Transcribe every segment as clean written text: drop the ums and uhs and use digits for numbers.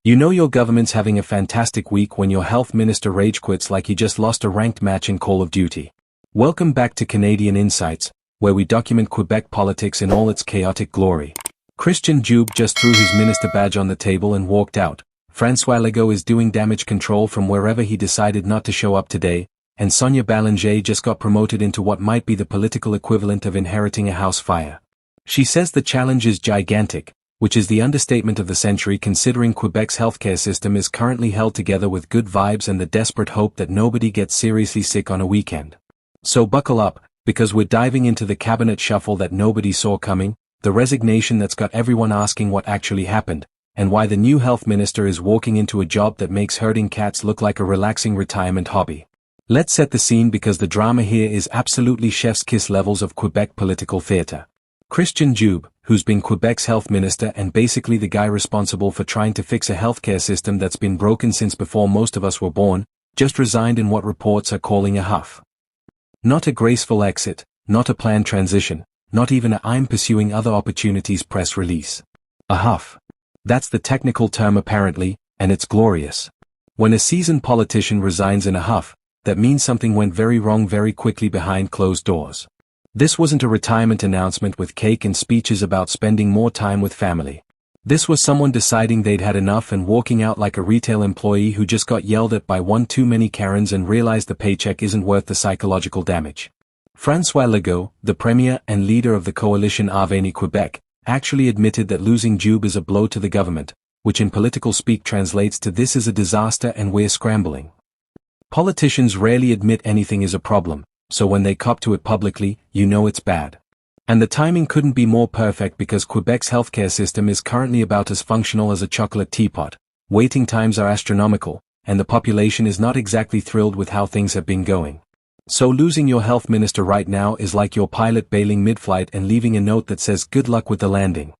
You know your government's having a fantastic week when your health minister rage quits like he just lost a ranked match in Call of Duty. Welcome back to Canadian Insights, where we document Quebec politics in all its chaotic glory. Christian Dubé just threw his minister badge on the table and walked out. François Legault is doing damage control from wherever he decided not to show up today, and Sonia Bélanger just got promoted into what might be the political equivalent of inheriting a house fire. She says the challenge is gigantic, which is the understatement of the century considering Quebec's healthcare system is currently held together with good vibes and the desperate hope that nobody gets seriously sick on a weekend. So buckle up, because we're diving into the cabinet shuffle that nobody saw coming, the resignation that's got everyone asking what actually happened, and why the new health minister is walking into a job that makes herding cats look like a relaxing retirement hobby. Let's set the scene because the drama here is absolutely chef's kiss levels of Quebec political theatre. Christian Dubé, who's been Quebec's health minister and basically the guy responsible for trying to fix a healthcare system that's been broken since before most of us were born, just resigned in what reports are calling a huff. Not a graceful exit, not a planned transition, not even a "I'm pursuing other opportunities" press release. A huff. That's the technical term apparently, and it's glorious. When a seasoned politician resigns in a huff, that means something went very wrong very quickly behind closed doors. This wasn't a retirement announcement with cake and speeches about spending more time with family. This was someone deciding they'd had enough and walking out like a retail employee who just got yelled at by one too many Karens and realized the paycheck isn't worth the psychological damage. François Legault, the premier and leader of the coalition Avenir Quebec, actually admitted that losing Dubé is a blow to the government, which in political speak translates to "this is a disaster and we're scrambling." Politicians rarely admit anything is a problem, so when they cop to it publicly, you know it's bad. And the timing couldn't be more perfect because Quebec's healthcare system is currently about as functional as a chocolate teapot, waiting times are astronomical, and the population is not exactly thrilled with how things have been going. So losing your health minister right now is like your pilot bailing mid-flight and leaving a note that says "good luck with the landing."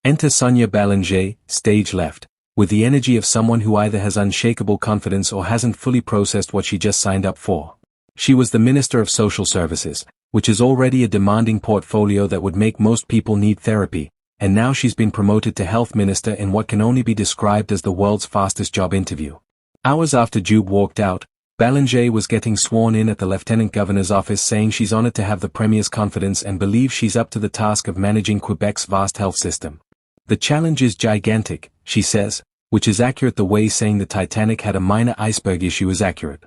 Enter Sonia Bélanger, stage left, with the energy of someone who either has unshakable confidence or hasn't fully processed what she just signed up for. She was the Minister of Social Services, which is already a demanding portfolio that would make most people need therapy, and now she's been promoted to Health Minister in what can only be described as the world's fastest job interview. Hours after Dubé walked out, Bélanger was getting sworn in at the Lieutenant Governor's office saying she's honored to have the Premier's confidence and believes she's up to the task of managing Quebec's vast health system. The challenge is gigantic, she says, which is accurate the way saying the Titanic had a minor iceberg issue is accurate.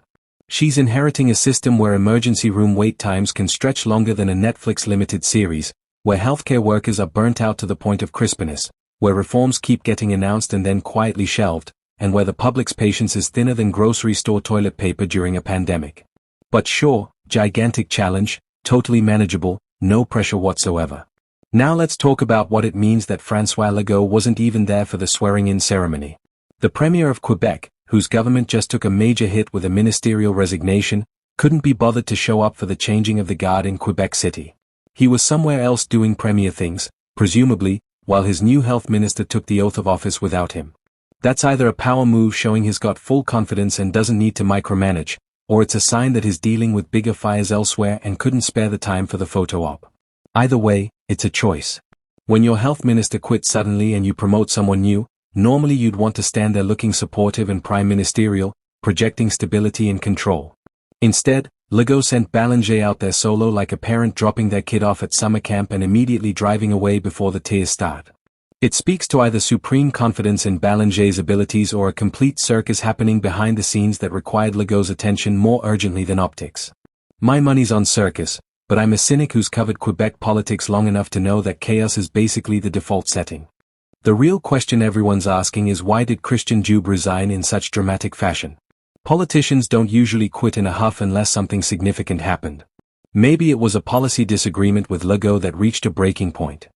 She's inheriting a system where emergency room wait times can stretch longer than a Netflix limited series, where healthcare workers are burnt out to the point of crispiness, where reforms keep getting announced and then quietly shelved, and where the public's patience is thinner than grocery store toilet paper during a pandemic. But sure, gigantic challenge, totally manageable, no pressure whatsoever. Now let's talk about what it means that François Legault wasn't even there for the swearing-in ceremony. The Premier of Quebec, whose government just took a major hit with a ministerial resignation, couldn't be bothered to show up for the changing of the guard in Quebec City. He was somewhere else doing premier things, presumably, while his new health minister took the oath of office without him. That's either a power move showing he's got full confidence and doesn't need to micromanage, or it's a sign that he's dealing with bigger fires elsewhere and couldn't spare the time for the photo op. Either way, it's a choice. When your health minister quits suddenly and you promote someone new, normally you'd want to stand there looking supportive and prime ministerial, projecting stability and control. Instead, Legault sent Bélanger out there solo like a parent dropping their kid off at summer camp and immediately driving away before the tears start. It speaks to either supreme confidence in Bélanger's abilities or a complete circus happening behind the scenes that required Legault's attention more urgently than optics. My money's on circus, but I'm a cynic who's covered Quebec politics long enough to know that chaos is basically the default setting. The real question everyone's asking is why did Christian Dubé resign in such dramatic fashion? Politicians don't usually quit in a huff unless something significant happened. Maybe it was a policy disagreement with Legault that reached a breaking point.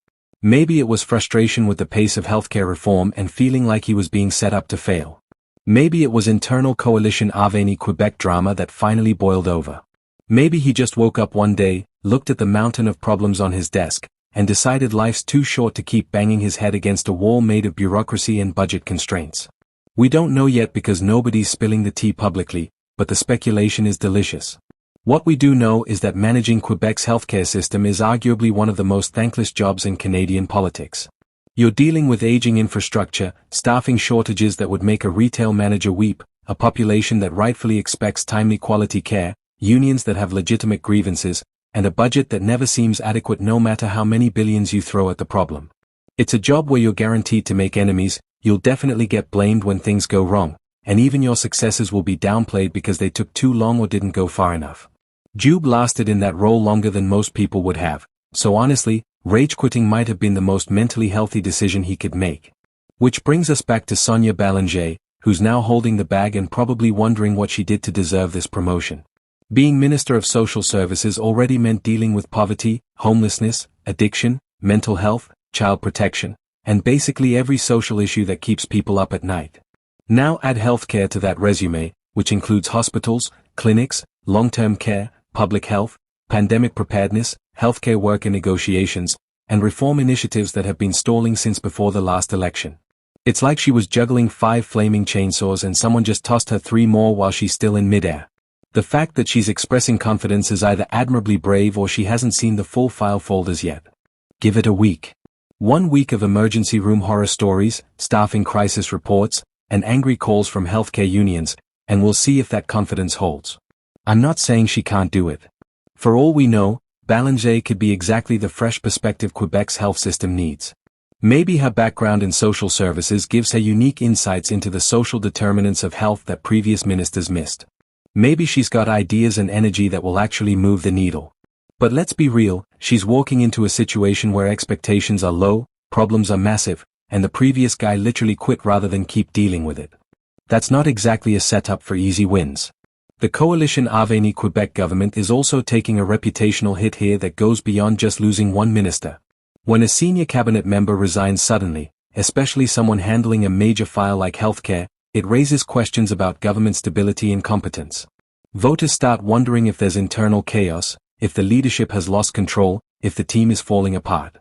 Maybe it was frustration with the pace of healthcare reform and feeling like he was being set up to fail. Maybe it was internal coalition Avenir Quebec drama that finally boiled over. Maybe he just woke up one day, looked at the mountain of problems on his desk, and decided life's too short to keep banging his head against a wall made of bureaucracy and budget constraints. We don't know yet because nobody's spilling the tea publicly, but the speculation is delicious. What we do know is that managing Quebec's healthcare system is arguably one of the most thankless jobs in Canadian politics. You're dealing with aging infrastructure, staffing shortages that would make a retail manager weep, a population that rightfully expects timely quality care, unions that have legitimate grievances, and a budget that never seems adequate no matter how many billions you throw at the problem. It's a job where you're guaranteed to make enemies, you'll definitely get blamed when things go wrong, and even your successes will be downplayed because they took too long or didn't go far enough. Dubé lasted in that role longer than most people would have, so honestly, rage quitting might have been the most mentally healthy decision he could make. Which brings us back to Sonia Bélanger, who's now holding the bag and probably wondering what she did to deserve this promotion. Being Minister of Social Services already meant dealing with poverty, homelessness, addiction, mental health, child protection, and basically every social issue that keeps people up at night. Now add healthcare to that resume, which includes hospitals, clinics, long-term care, public health, pandemic preparedness, healthcare worker negotiations, and reform initiatives that have been stalling since before the last election. It's like she was juggling 5 flaming chainsaws and someone just tossed her 3 more while she's still in midair. The fact that she's expressing confidence is either admirably brave or she hasn't seen the full file folders yet. Give it a week. 1 week of emergency room horror stories, staffing crisis reports, and angry calls from healthcare unions, and we'll see if that confidence holds. I'm not saying she can't do it. For all we know, Bélanger could be exactly the fresh perspective Quebec's health system needs. Maybe her background in social services gives her unique insights into the social determinants of health that previous ministers missed. Maybe she's got ideas and energy that will actually move the needle. But let's be real, she's walking into a situation where expectations are low, problems are massive, and the previous guy literally quit rather than keep dealing with it. That's not exactly a setup for easy wins. The coalition Avenir Quebec government is also taking a reputational hit here that goes beyond just losing one minister. When a senior cabinet member resigns suddenly, especially someone handling a major file like healthcare, it raises questions about government stability and competence. Voters start wondering if there's internal chaos, if the leadership has lost control, if the team is falling apart.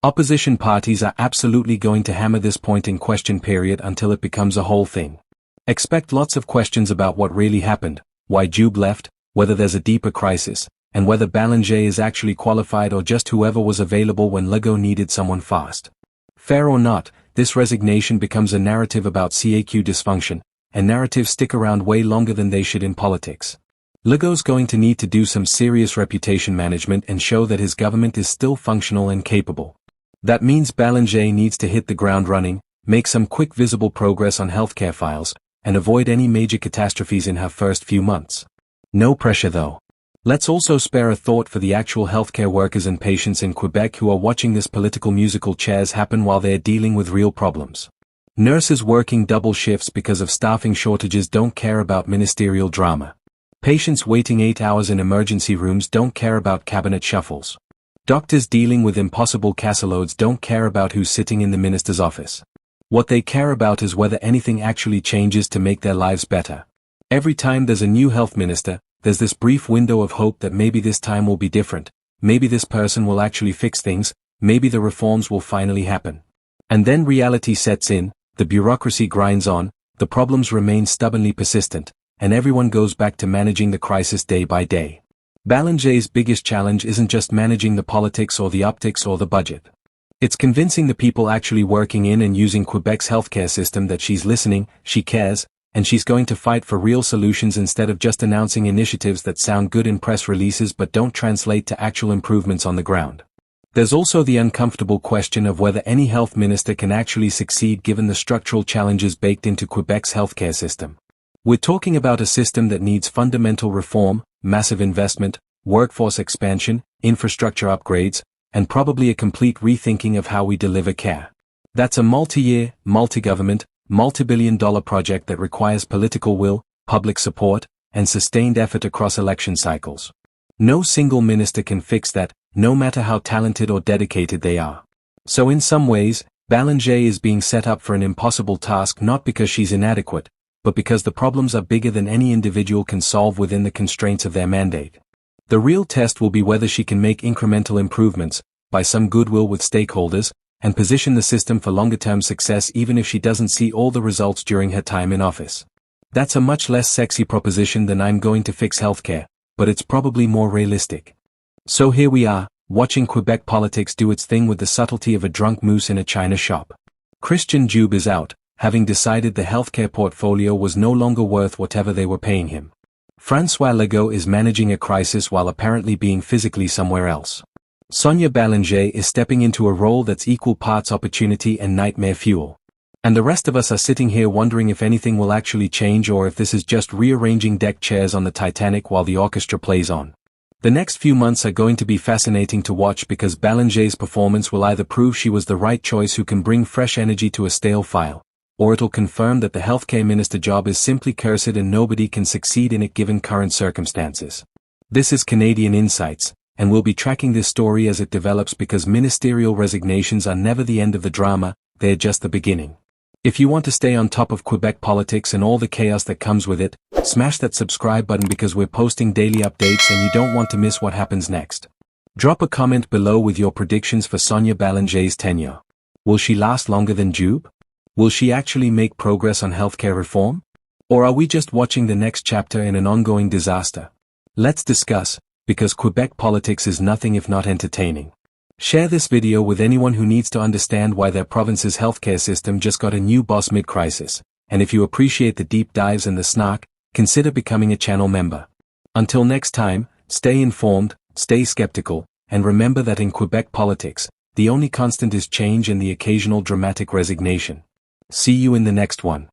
Opposition parties are absolutely going to hammer this point in question period until it becomes a whole thing. Expect lots of questions about what really happened, why Dubé left, whether there's a deeper crisis, and whether Bélanger is actually qualified or just whoever was available when Legault needed someone fast. Fair or not, this resignation becomes a narrative about CAQ dysfunction, and narratives stick around way longer than they should in politics. Legault's going to need to do some serious reputation management and show that his government is still functional and capable. That means Bélanger needs to hit the ground running, make some quick visible progress on healthcare files, and avoid any major catastrophes in her first few months. No pressure though. Let's also spare a thought for the actual healthcare workers and patients in Quebec who are watching this political musical chairs happen while they're dealing with real problems. Nurses working double shifts because of staffing shortages don't care about ministerial drama. Patients waiting 8 hours in emergency rooms don't care about cabinet shuffles. Doctors dealing with impossible caseloads don't care about who's sitting in the minister's office. What they care about is whether anything actually changes to make their lives better. Every time there's a new health minister, there's this brief window of hope that maybe this time will be different, maybe this person will actually fix things, maybe the reforms will finally happen. And then reality sets in, the bureaucracy grinds on, the problems remain stubbornly persistent, and everyone goes back to managing the crisis day by day. Bélanger's biggest challenge isn't just managing the politics or the optics or the budget. It's convincing the people actually working in and using Quebec's healthcare system that she's listening, she cares, and she's going to fight for real solutions instead of just announcing initiatives that sound good in press releases but don't translate to actual improvements on the ground. There's also the uncomfortable question of whether any health minister can actually succeed given the structural challenges baked into Quebec's healthcare system. We're talking about a system that needs fundamental reform, massive investment, workforce expansion, infrastructure upgrades, and probably a complete rethinking of how we deliver care. That's a multi-year, multi-government, multi-billion-dollar project that requires political will, public support, and sustained effort across election cycles. No single minister can fix that, no matter how talented or dedicated they are. So in some ways, Bélanger is being set up for an impossible task not because she's inadequate, but because the problems are bigger than any individual can solve within the constraints of their mandate. The real test will be whether she can make incremental improvements, by some goodwill with stakeholders, and position the system for longer-term success even if she doesn't see all the results during her time in office. That's a much less sexy proposition than I'm going to fix healthcare, but it's probably more realistic. So here we are, watching Quebec politics do its thing with the subtlety of a drunk moose in a china shop. Christian Dubé is out, having decided the healthcare portfolio was no longer worth whatever they were paying him. François Legault is managing a crisis while apparently being physically somewhere else. Sonia Bélanger is stepping into a role that's equal parts opportunity and nightmare fuel. And the rest of us are sitting here wondering if anything will actually change or if this is just rearranging deck chairs on the Titanic while the orchestra plays on. The next few months are going to be fascinating to watch because Bélanger's performance will either prove she was the right choice who can bring fresh energy to a stale file, or it'll confirm that the healthcare minister job is simply cursed and nobody can succeed in it given current circumstances. This is Canadian Insights, and we'll be tracking this story as it develops because ministerial resignations are never the end of the drama, they're just the beginning. If you want to stay on top of Quebec politics and all the chaos that comes with it, smash that subscribe button because we're posting daily updates and you don't want to miss what happens next. Drop a comment below with your predictions for Sonia Bélanger's tenure. Will she last longer than Dubé? Will she actually make progress on healthcare reform? Or are we just watching the next chapter in an ongoing disaster? Let's discuss, because Quebec politics is nothing if not entertaining. Share this video with anyone who needs to understand why their province's healthcare system just got a new boss mid-crisis, and if you appreciate the deep dives and the snark, consider becoming a channel member. Until next time, stay informed, stay skeptical, and remember that in Quebec politics, the only constant is change and the occasional dramatic resignation. See you in the next one.